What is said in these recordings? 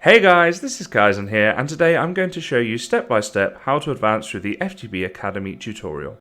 Hey guys, this is Kysen here, and today I'm going to show you step by step how to advance through the FTB Academy tutorial.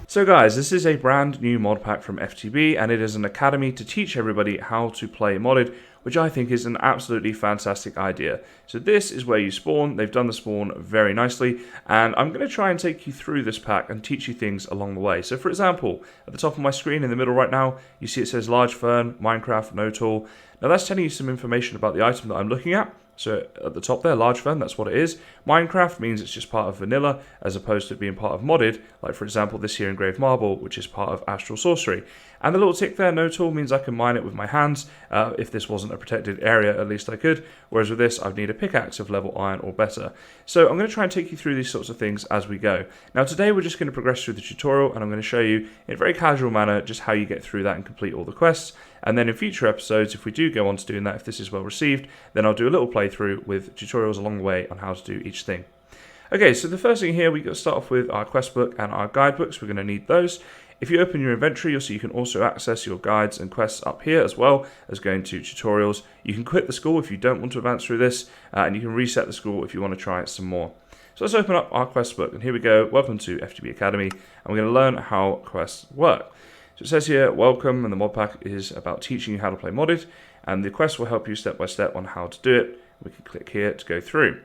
So guys, this is a brand new mod pack from FTB, and it is an academy to teach everybody how to play modded, which I think is an absolutely fantastic idea. So this is where you spawn. They've done the spawn very nicely, and I'm going to try and take you through this pack and teach you things along the way. So for example, at the top of my screen in the middle right now, you see it says Large Fern, Minecraft, No Tool. Now that's telling you some information about the item that I'm looking at. So at the top there, Large Fern, that's what it is. Minecraft means it's just part of vanilla, as opposed to being part of modded, like for example this here Engraved Marble, which is part of Astral Sorcery. And the little tick there, No Tool, means I can mine it with my hands. If this wasn't a protected area, at least I could. Whereas with this, I'd need a pickaxe of level iron or better. So I'm going to try and take you through these sorts of things as we go. Now today we're just going to progress through the tutorial, and I'm going to show you in a very casual manner just how you get through that and complete all the quests. And then in future episodes, if we do go on to doing that, if this is well received, then I'll do a little playthrough with tutorials along the way on how to do each thing. Okay, so the first thing here, we got to start off with our quest book and our guidebooks. We're going to need those. If you open your inventory, you'll see you can also access your guides and quests up here, as well as going to tutorials. You can quit the school if you don't want to advance through this, and you can reset the school if you want to try it some more. So let's open up our quest book, and here we go. Welcome to FTB Academy, and we're going to learn how quests work. So it says here, welcome, and the mod pack is about teaching you how to play modded, and the quest will help you step by step on how to do it. We can click here to go through.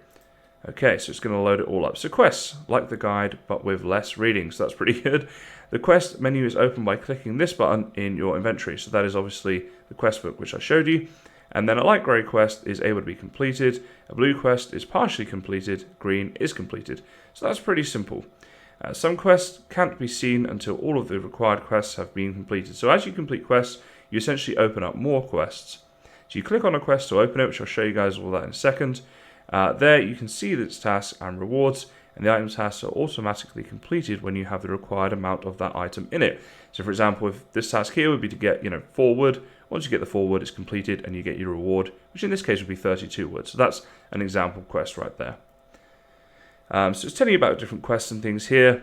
Okay, so it's going to load it all up. So quests, like the guide, but with less reading, so that's pretty good. The quest menu is open by clicking this button in your inventory. So that is obviously the quest book which I showed you. And then a light grey quest is able to be completed. A blue quest is partially completed. Green is completed. So that's pretty simple. Some quests can't be seen until all of the required quests have been completed. So as you complete quests, you essentially open up more quests. So you click on a quest to open it, which I'll show you guys all that in a second. There you can see that it's tasks and rewards, and the item tasks are automatically completed when you have the required amount of that item in it. So for example, if this task here would be to get 4 wood, once you get the 4 wood, it's completed and you get your reward, which in this case would be 32 wood. So that's an example quest right there. So it's telling you about different quests and things here.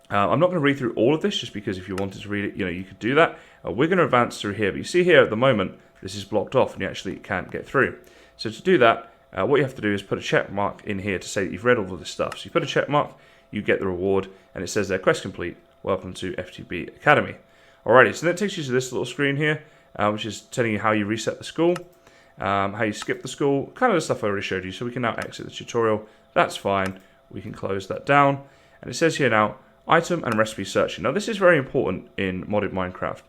I'm not going to read through all of this, just because if you wanted to read it, you could do that. We're going to advance through here, but you see here at the moment, this is blocked off and you actually can't get through. So to do that, what you have to do is put a check mark in here to say that you've read all of this stuff. So you put a check mark, you get the reward, and it says there, quest complete, welcome to FTB Academy. Alrighty, so that takes you to this little screen here, which is telling you how you reset the school, how you skip the school, kind of the stuff I already showed you. So we can now exit the tutorial. That's fine. We can close that down. And it says here now, item and recipe searching. Now this is very important in modded Minecraft.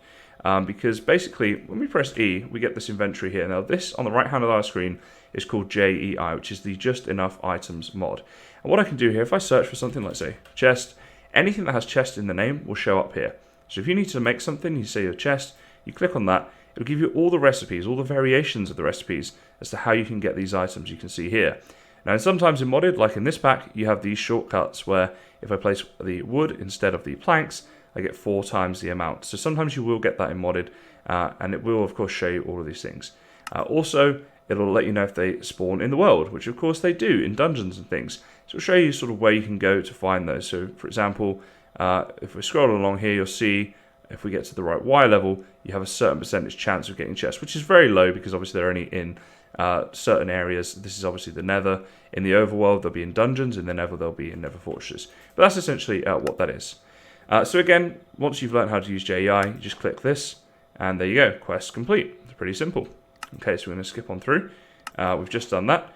Because basically, when we press E, we get this inventory here. Now this, on the right hand of our screen, is called JEI, which is the Just Enough Items mod. And what I can do here, if I search for something, let's say chest, anything that has chest in the name will show up here. So if you need to make something, you say your chest, you click on that, it'll give you all the recipes, all the variations of the recipes as to how you can get these items you can see here. Now sometimes in modded, like in this pack, you have these shortcuts where if I place the wood instead of the planks, I get 4 times the amount. So sometimes you will get that in modded, and it will of course show you all of these things. Also, it'll let you know if they spawn in the world, which of course they do in dungeons and things. So it'll show you sort of where you can go to find those. So for example, if we're scrolling along here, you'll see if we get to the right Y level, you have a certain percentage chance of getting chests, which is very low because obviously they're only in certain areas. This is obviously the Nether. In the overworld, they'll be in dungeons. In the Nether, they'll be in Nether fortresses. But that's essentially what that is. So again, once you've learned how to use JEI, you just click this, and there you go, quest complete. It's pretty simple. Okay, so we're going to skip on through. We've just done that.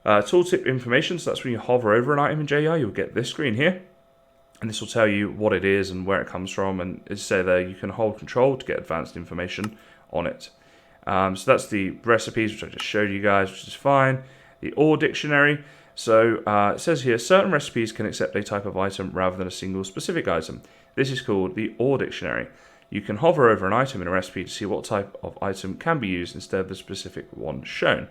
Tooltip information, so that's when you hover over an item in JEI, you'll get this screen here. And this will tell you what it is and where it comes from, and as say there, you can hold control to get advanced information on it. So that's the recipes, which I just showed you guys, which is fine. The OR dictionary. So it says here, certain recipes can accept a type of item rather than a single specific item. This is called the OR dictionary. You can hover over an item in a recipe to see what type of item can be used instead of the specific one shown.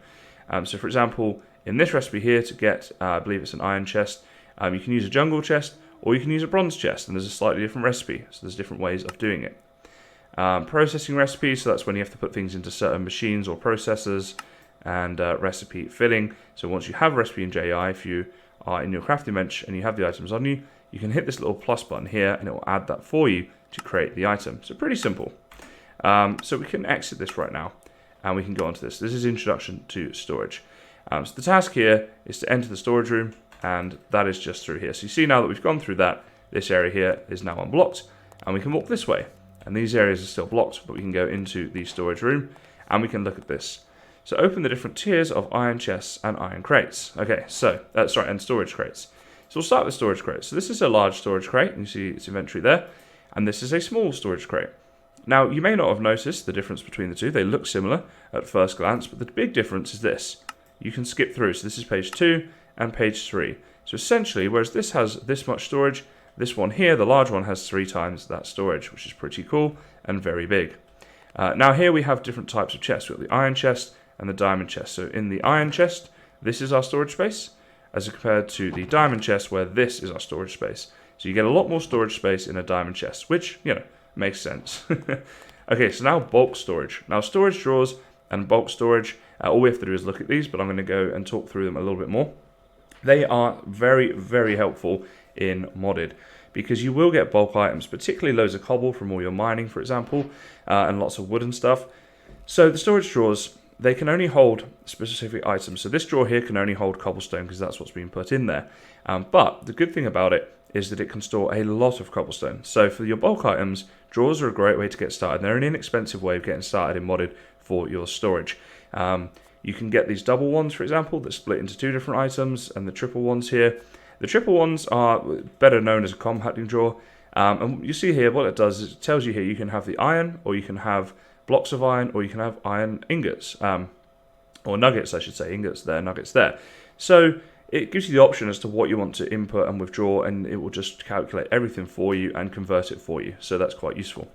So for example, in this recipe here, to get, I believe it's an iron chest, you can use a jungle chest or you can use a bronze chest, and there's a slightly different recipe. So there's different ways of doing it. Processing recipes, so that's when you have to put things into certain machines or processors, and recipe filling. So once you have a recipe in JEI, if you are in your crafting bench and you have the items on you, you can hit this little plus button here and it will add that for you to create the item. So pretty simple. So we can exit this right now and we can go on to this. This is introduction to storage. So the task here is to enter the storage room, and that is just through here. So you see now that we've gone through that, this area here is now unblocked, and we can walk this way. And these areas are still blocked, but we can go into the storage room and we can look at this. So open the different tiers of iron chests and iron crates. Okay, so, and storage crates. So we'll start with storage crates. So this is a large storage crate, and you see its inventory there, and this is a small storage crate. Now, you may not have noticed the difference between the two. They look similar at first glance, but the big difference is this. You can skip through. So this is page 2 and page 3. So essentially, whereas this has this much storage, this one here, the large one, has 3 times that storage, which is pretty cool and very big. Now here we have different types of chests. We've got the iron chest and the diamond chest. So in the iron chest, this is our storage space, as compared to the diamond chest, where this is our storage space. So you get a lot more storage space in a diamond chest, which, you know, makes sense. Okay, so now bulk storage. Now storage drawers and bulk storage, all we have to do is look at these, but I'm going to go and talk through them a little bit more. They are very, very helpful in modded, because you will get bulk items, particularly loads of cobble from all your mining, for example, and lots of wood and stuff. So the storage drawers, they can only hold specific items. So this drawer here can only hold cobblestone because that's what's been put in there. But the good thing about it is that it can store a lot of cobblestone. So for your bulk items, drawers are a great way to get started. They're an inexpensive way of getting started in modded for your storage. You can get these double ones, for example, that split into 2 different items, and the triple ones here. The triple ones are better known as a compacting drawer. And you see here, what it does is it tells you here you can have the iron, or you can have blocks of iron, or you can have iron ingots. Or nuggets, I should say. Ingots there, nuggets there. So it gives you the option as to what you want to input and withdraw, and it will just calculate everything for you and convert it for you. So that's quite useful.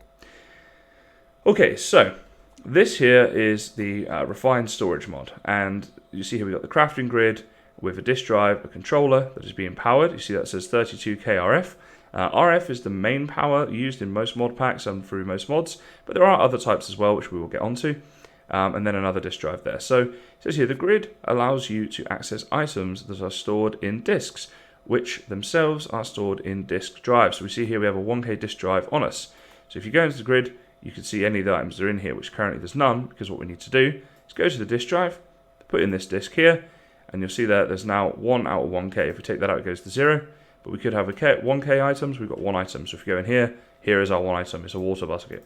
Okay, so this here is the refined storage mod, and you see here we've got the crafting grid with a disk drive, a controller that is being powered. You see that says 32K RF. RF is the main power used in most mod packs and through most mods, but there are other types as well, which we will get onto. And then another disk drive there. So it says here the grid allows you to access items that are stored in disks, which themselves are stored in disk drives. So we see here we have a 1K disk drive on us. So if you go into the grid, you can see any of the items that are in here, which currently there's none, because what we need to do is go to the disk drive, put in this disk here, and you'll see that there's now 1 out of 1K. If we take that out, it goes to 0. But we could have 1K items. We've got 1 item. So if we go in here, here is our 1 item. It's a water bucket.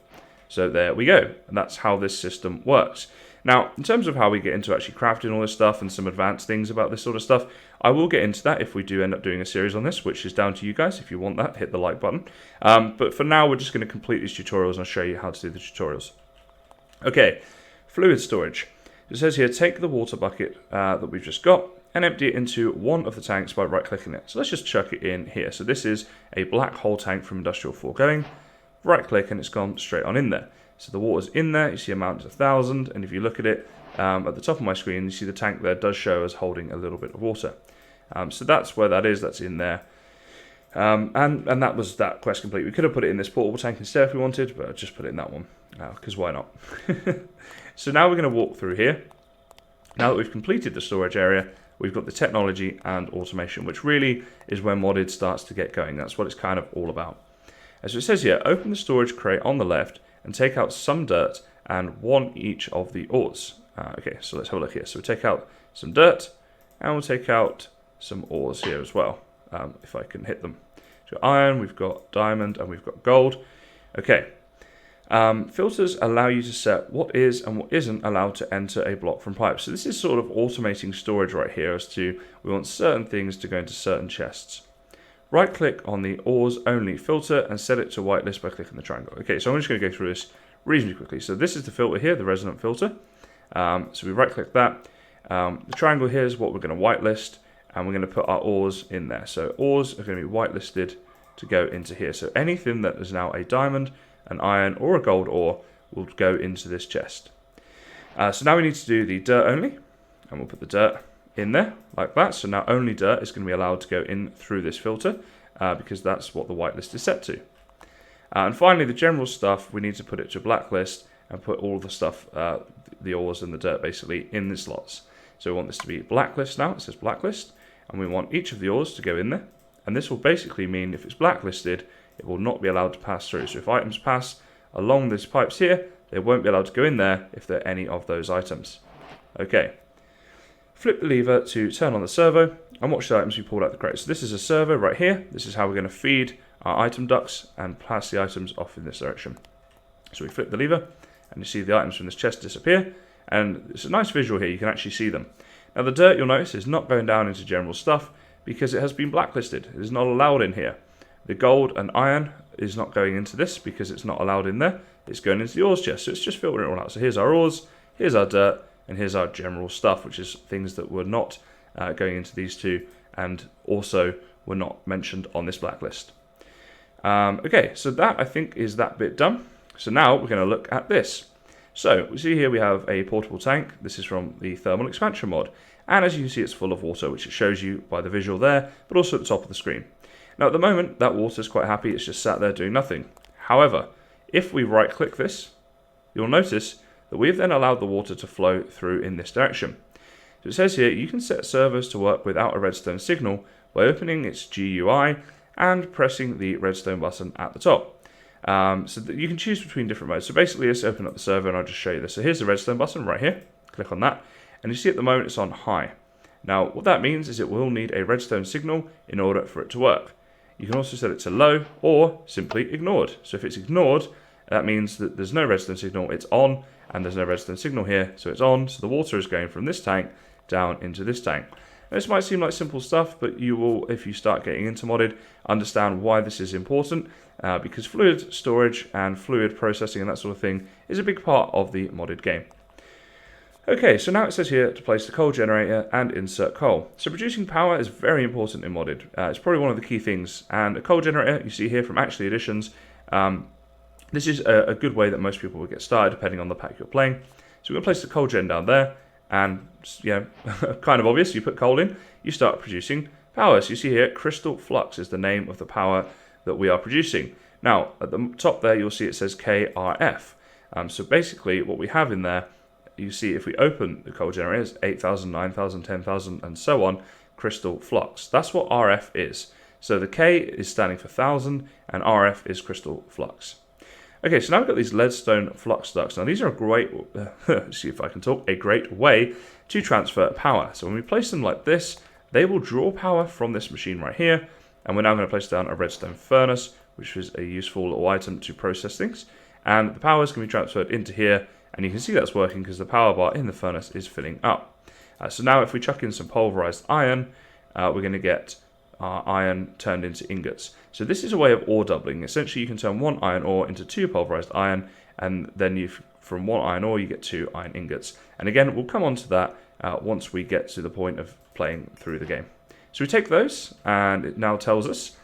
So there we go. And that's how this system works. Now, in terms of how we get into actually crafting all this stuff and some advanced things about this sort of stuff, I will get into that if we do end up doing a series on this, which is down to you guys. If you want that, hit the like button. But for now, we're just going to complete these tutorials and I'll show you how to do the tutorials. Okay, fluid storage. It says here, take the water bucket that we've just got and empty it into one of the tanks by right-clicking it. So let's just chuck it in here. So this is a black hole tank from Industrial Foregoing. Right-click and it's gone straight on in there. So the water's in there, you see amount is 1,000, and if you look at it at the top of my screen, you see the tank there does show as holding a little bit of water. So that's where that is, that's in there. And that was that quest complete. We could have put it in this portable tank instead if we wanted, but I'll just put it in that one, because why not? So now we're going to walk through here. Now that we've completed the storage area, we've got the technology and automation, which really is where modded starts to get going. That's what it's kind of all about. As it says here, open the storage crate on the left and take out some dirt and 1 each of the ores. Okay, so let's have a look here. So we'll take out some dirt and we'll take out some ores here as well, if I can hit them. So iron, we've got diamond, and we've got gold. Okay. Filters allow you to set what is and what isn't allowed to enter a block from pipe. So this is sort of automating storage right here as to we want certain things to go into certain chests. Right click on the ores only filter and set it to whitelist by clicking the triangle. Okay, so I'm just going to go through this reasonably quickly. So this is the filter here, the Rezident Filter. So we right click that. The triangle here is what we're going to whitelist, and we're going to put our ores in there. So ores are going to be whitelisted to go into here. So anything that is now a diamond, an iron, or a gold ore will go into this chest. So now we need to do the dirt only, and we'll put the dirt in there like that. So now only dirt is going to be allowed to go in through this filter because that's what the whitelist is set to. And finally, the general stuff, we need to put it to blacklist and put all the stuff, the ores and the dirt basically, in the slots. So we want this to be blacklist now. It says blacklist, and we want each of the ores to go in there, and this will basically mean if it's blacklisted, it will not be allowed to pass through. So if items pass along these pipes here, they won't be allowed to go in there if they're any of those items. Okay, flip the lever to turn on the servo and watch the items we pulled out the crate. So this is a servo right here. This is how we're going to feed our item ducts and pass the items off in this direction. So we flip the lever and you see the items from this chest disappear, and it's a nice visual here, you can actually see them. Now the dirt, you'll notice, is not going down into general stuff because it has been blacklisted. It is not allowed in here. The gold and iron is not going into this because it's not allowed in there. It's going into the ores chest, so it's just filtering it all out. So here's our ores, here's our dirt, and here's our general stuff, which is things that were not going into these two and also were not mentioned on this blacklist. Okay, so that I think is that bit done. So now we're going to look at this. So we see here we have a portable tank. This is from the thermal expansion mod. And as you can see, it's full of water, which it shows you by the visual there, but also at the top of the screen. Now at the moment, that water is quite happy. It's just sat there doing nothing. However, if we right click this, you'll notice that we've then allowed the water to flow through in this direction. So it says here, you can set servos to work without a redstone signal by opening its GUI and pressing the redstone button at the top. So that you can choose between different modes. So basically, let's open up the server and I'll just show you this. So here's the redstone button right here. Click on that. And you see at the moment it's on high. Now, what that means is it will need a redstone signal in order for it to work. You can also set it to low or simply ignored. So if it's ignored, that means that there's no redstone signal, it's on, and there's no redstone signal here, so it's on. So the water is going from this tank down into this tank. Now, this might seem like simple stuff, but you will, if you start getting into modded, understand why this is important, because fluid storage and fluid processing and that sort of thing is a big part of the modded game. Okay, so now it says here to place the coal generator and insert coal. So producing power is very important in modded. It's probably one of the key things. And a coal generator, you see here from Actually Editions, this is a good way that most people will get started depending on the pack you're playing. So we're going to place the coal gen down there, and kind of obvious, you put coal in, you start producing power. So you see here, Crystal Flux is the name of the power that we are producing. Now, at the top there, you'll see it says KRF. So basically, what we have in there, you see if we open the coal generator, it's 8,000, 9,000, 10,000, and so on, Crystal Flux. That's what RF is. So the K is standing for 1,000, and RF is Crystal Flux. Okay, so now we've got these leadstone flux ducts. Now these are a great, see if I can talk, a great way to transfer power. So when we place them like this, they will draw power from this machine right here. And we're now going to place down a redstone furnace, which is a useful little item to process things. And the power is going to be transferred into here. And you can see that's working because the power bar in the furnace is filling up. So now if we chuck in some pulverized iron, we're going to get our iron turned into ingots. So this is a way of ore doubling. Essentially, you can turn one iron ore into 2 pulverized iron, and then from 1 iron ore, you get 2 iron ingots. And again, we'll come on to that once we get to the point of playing through the game. So we take those, and it now tells us,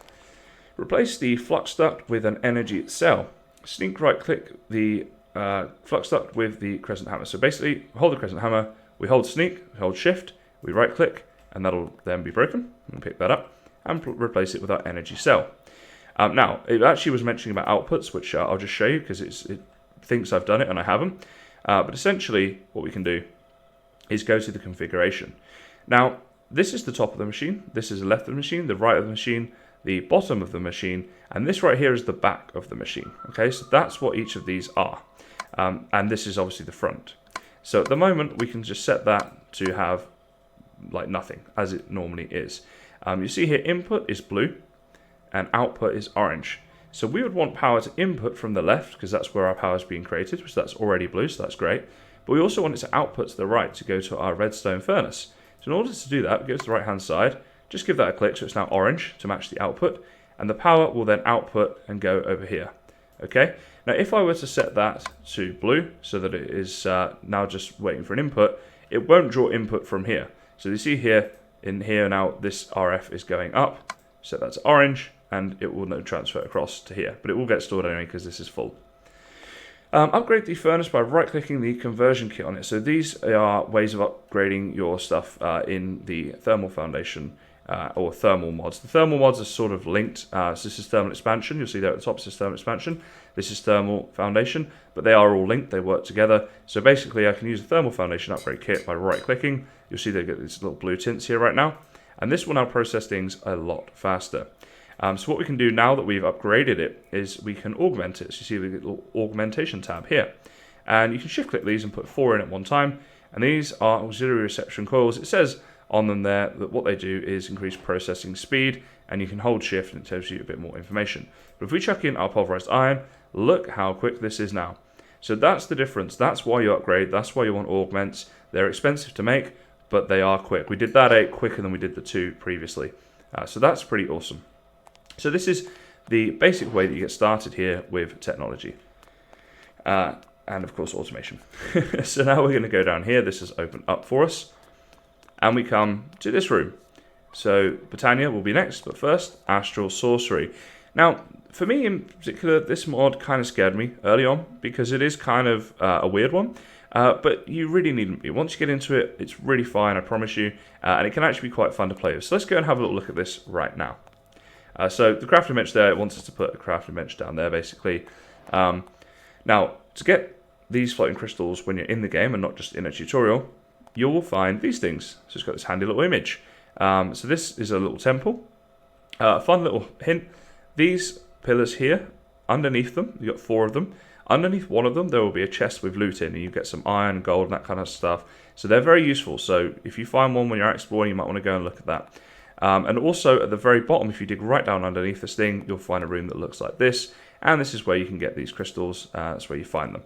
replace the flux duct with an energy cell. Sneak right-click the flux duct with the crescent hammer. So basically, hold the crescent hammer, we hold sneak, we hold shift, we right-click, and that'll then be broken. We'll pick that up and replace it with our energy cell. Now, it actually was mentioning about outputs, which I'll just show you because it thinks I've done it and I haven't. But essentially, what we can do is go to the configuration. Now, this is the top of the machine, this is the left of the machine, the right of the machine, the bottom of the machine, and this right here is the back of the machine. Okay, so that's what each of these are. And this is obviously the front. So at the moment, we can just set that to have like nothing, as it normally is. You see here, input is blue, and output is orange. So we would want power to input from the left, because that's where our power is being created, which that's already blue, so that's great. But we also want it to output to the right to go to our redstone furnace. So in order to do that, we go to the right-hand side, just give that a click so it's now orange to match the output, and the power will then output and go over here. Okay, now if I were to set that to blue, so that it is now just waiting for an input, it won't draw input from here. So you see here, in here now, this RF is going up, set that to orange, and it will now transfer across to here. But it will get stored anyway because this is full. Upgrade the furnace by right-clicking the conversion kit on it. So these are ways of upgrading your stuff in the thermal foundation or thermal mods. The thermal mods are sort of linked. So this is thermal expansion. You'll see there at the top, this is thermal expansion. This is thermal foundation, but they are all linked. They work together. So basically, I can use the thermal foundation upgrade kit by right-clicking. You'll see they get these little blue tints here right now. and this will now process things a lot faster. So what we can do now that we've upgraded it is we can augment it. So you see the little augmentation tab here. And you can shift click these and put 4 in at one time. And these are auxiliary reception coils. It says on them there that what they do is increase processing speed, and you can hold shift and it tells you a bit more information. But if we chuck in our pulverized iron, look how quick this is now. So that's the difference. That's why you upgrade. That's why you want augments. They're expensive to make, but they are quick. We did that 8 quicker than we did the 2 previously. So that's pretty awesome. So this is the basic way that you get started here with technology. And of course automation. So now we're going to go down here. This is opened up for us. And we come to this room. So Britannia will be next, but first, Astral Sorcery. Now, for me in particular, this mod kind of scared me early on because it is kind of a weird one. But you really needn't be. Once you get into it, it's really fine, I promise you. And it can actually be quite fun to play with. So let's go and have a little look at this right now. So the crafting bench there, it wants us to put a crafting bench down there, basically. Now, to get these floating crystals when you're in the game and not just in a tutorial, you will find these things. So it's got this handy little image. So this is a little temple. Fun little hint. These pillars here, underneath them, you've got 4 of them. Underneath one of them, there will be a chest with loot in, and you get some iron, gold, and that kind of stuff. So they're very useful. So if you find one when you're exploring, you might want to go and look at that. And also at the very bottom, if you dig right down underneath this thing, you'll find a room that looks like this. And this is where you can get these crystals. That's where you find them.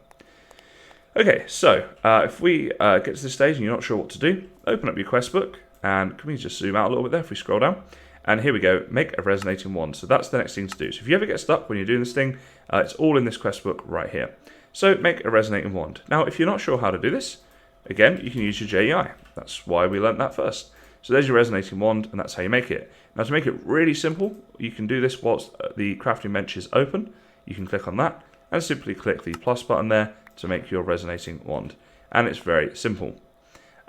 Okay, so if we get to this stage and you're not sure what to do, open up your quest book. And can we just zoom out a little bit there if we scroll down? And here we go, make a resonating wand. So that's the next thing to do. So if you ever get stuck when you're doing this thing, it's all in this quest book right here. So make a resonating wand. Now, if you're not sure how to do this, again, you can use your JEI. That's why we learned that first. So there's your resonating wand, and that's how you make it. Now, to make it really simple, you can do this whilst the crafting bench is open. You can click on that, and simply click the plus button there to make your resonating wand. And it's very simple.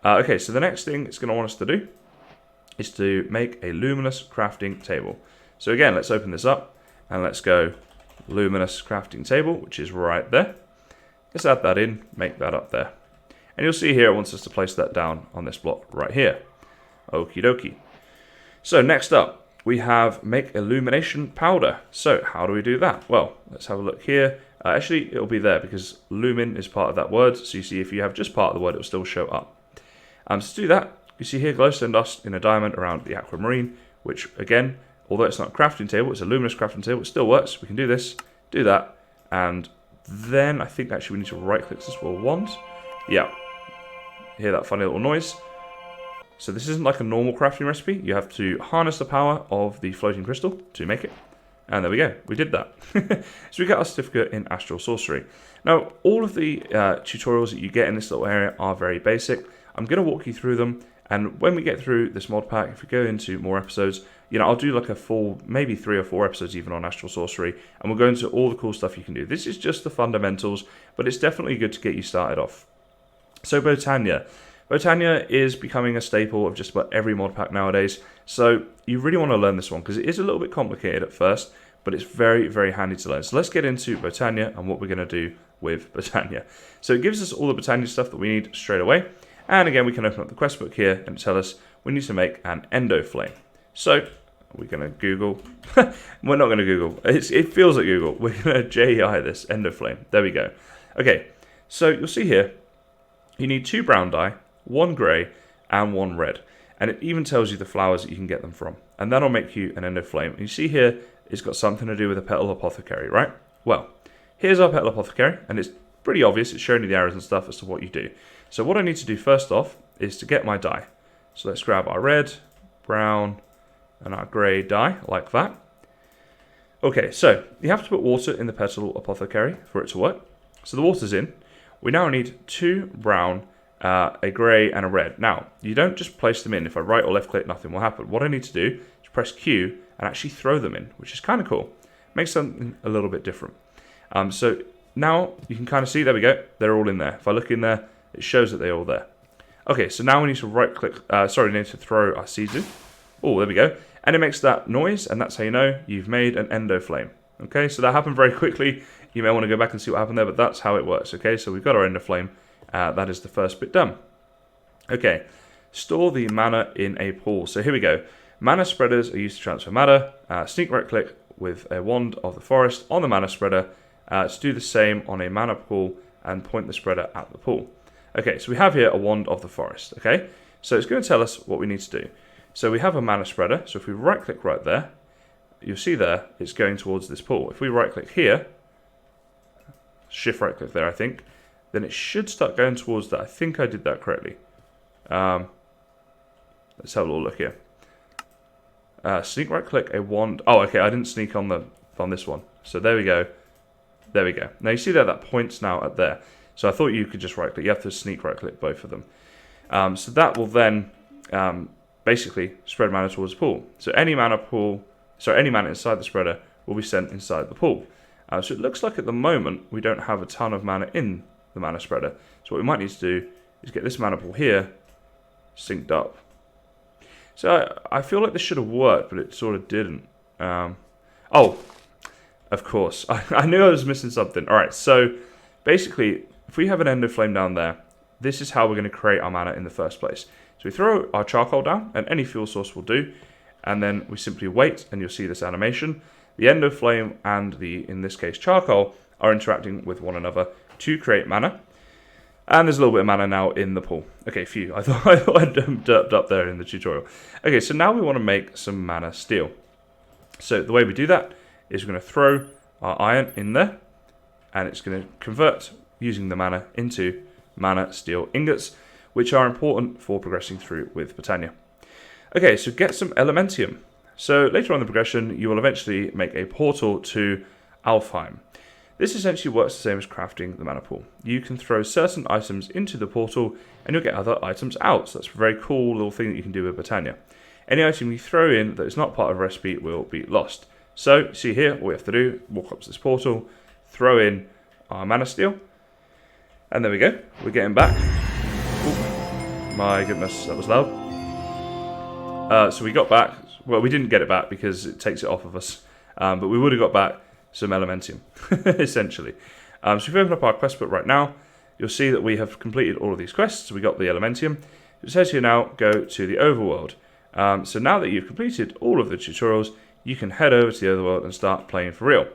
Okay, so the next thing it's going to want us to do is to make a luminous crafting table. So again, let's open this up, and let's go luminous crafting table, which is right there. Let's add that in, make that up there. And you'll see here it wants us to place that down on this block right here. Okie dokie. So next up, we have make illumination powder. So how do we do that? Well, let's have a look here. Actually, it'll be there because lumin is part of that word. So you see if you have just part of the word, it'll still show up. So to do that, you see here glowstone dust in a diamond around the aquamarine, which again, although it's not a crafting table, it's a luminous crafting table, it still works. We can do this, do that, and then I think actually we need to right click this for wand. Yeah, hear that funny little noise. So this isn't like a normal crafting recipe. You have to harness the power of the floating crystal to make it. And there we go, we did that. So we got our certificate in Astral Sorcery. Now, all of the tutorials that you get in this little area are very basic. I'm going to walk you through them, and when we get through this mod pack, if we go into more episodes, you know, I'll do like a full, maybe 3 or 4 episodes even on Astral Sorcery, and we'll go into all the cool stuff you can do. This is just the fundamentals, but it's definitely good to get you started off. So Britannia. Britannia is becoming a staple of just about every mod pack nowadays, so you really want to learn this one because it is a little bit complicated at first, but it's very, very handy to learn. So let's get into Britannia and what we're going to do with Britannia. So it gives us all the Britannia stuff that we need straight away, and again we can open up the quest book here and tell us we need to make an endo flame. So we're going to Google, we're not going to Google, it feels like Google, we're going to JEI this endo flame. There we go. Okay, so you'll see here, you need 2 brown dye, 1 grey, and 1 red. And it even tells you the flowers that you can get them from. And that'll make you an endo flame. And you see here, it's got something to do with a Petal Apothecary, right? Well, here's our Petal Apothecary, and it's pretty obvious. It's showing you the arrows and stuff as to what you do. So what I need to do first off is to get my dye. So let's grab our red, brown, and our grey dye, like that. Okay, so you have to put water in the Petal Apothecary for it to work. So the water's in. We now need 2 brown, a grey, and a red. Now, you don't just place them in. If I right or left click, nothing will happen. What I need to do is press Q and actually throw them in, which is kind of cool. Makes something a little bit different. So now you can kind of see, there we go, they're all in there. If I look in there, it shows that they're all there. Okay, so now we need to right click, we need to throw our seeds in. Oh, there we go. And it makes that noise, and that's how you know you've made an endo flame. Okay, so that happened very quickly. You may want to go back and see what happened there, but that's how it works. Okay, so we've got our endo flame. That is the first bit done. Okay, store the mana in a pool. So here we go. Mana spreaders are used to transfer mana. Sneak right click with a wand of the forest on the mana spreader to do the same on a mana pool and point the spreader at the pool. Okay, so we have here a wand of the forest, okay? So it's going to tell us what we need to do. So we have a mana spreader, so if we right click right there, you'll see there it's going towards this pool. If we right click here, shift right click there I think, then it should start going towards that. I think I did that correctly. Let's have a little look here. Sneak right click a wand. Oh, okay, I didn't sneak on this one. So there we go. There we go. Now you see that points now at there. So I thought you could just right click. You have to sneak right click both of them. So that will then basically spread mana towards the pool. So any mana inside the spreader will be sent inside the pool. So it looks like at the moment we don't have a ton of mana in the mana spreader. So what we might need to do is get this mana pool here synced up. So I feel like this should have worked, but it sort of didn't. Oh, of course. I knew I was missing something. All right, so basically, if we have an Ender Flame down there, this is how we're going to create our mana in the first place. So we throw our charcoal down, and any fuel source will do, and then we simply wait, and you'll see this animation. The Ender Flame and the, in this case, charcoal are interacting with one another to create mana. And there's a little bit of mana now in the pool. Okay, phew. I thought I'd derped up there in the tutorial. Okay, so now we want to make some mana steel. So the way we do that is we're going to throw our iron in there, and it's going to convert using the mana into mana steel ingots, which are important for progressing through with Botania. Okay, so get some Elementium. So later on in the progression, you will eventually make a portal to Alfheim. This essentially works the same as crafting the mana pool. You can throw certain items into the portal and you'll get other items out. So that's a very cool little thing that you can do with Botania. Any item you throw in that is not part of a recipe will be lost. So see here, all we have to do, walk up to this portal, throw in our mana steel, and there we go, we're getting back. Ooh, my goodness, that was loud. So we got back, well we didn't get it back because it takes it off of us, but we would have got back some Elementium, essentially. So if we open up our quest book right now, you'll see that we have completed all of these quests. We got the Elementium. It says here now, go to the overworld. So now that you've completed all of the tutorials, you can head over to the overworld and start playing for real.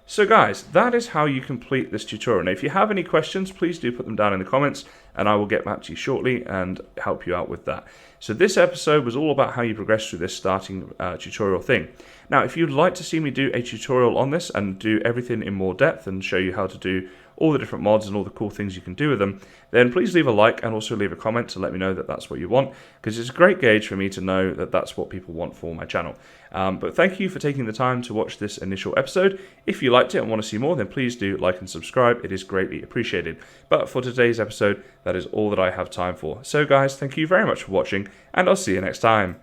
So guys, that is how you complete this tutorial. Now if you have any questions, please do put them down in the comments and I will get back to you shortly and help you out with that. So this episode was all about how you progress through this starting tutorial thing. Now if you'd like to see me do a tutorial on this and do everything in more depth and show you how to do all the different mods and all the cool things you can do with them, then please leave a like and also leave a comment to let me know that that's what you want, because it's a great gauge for me to know that that's what people want for my channel. But thank you for taking the time to watch this initial episode. If you liked it and want to see more, then please do like and subscribe. It is greatly appreciated. But for today's episode, that is all that I have time for. So guys, thank you very much for watching, and I'll see you next time.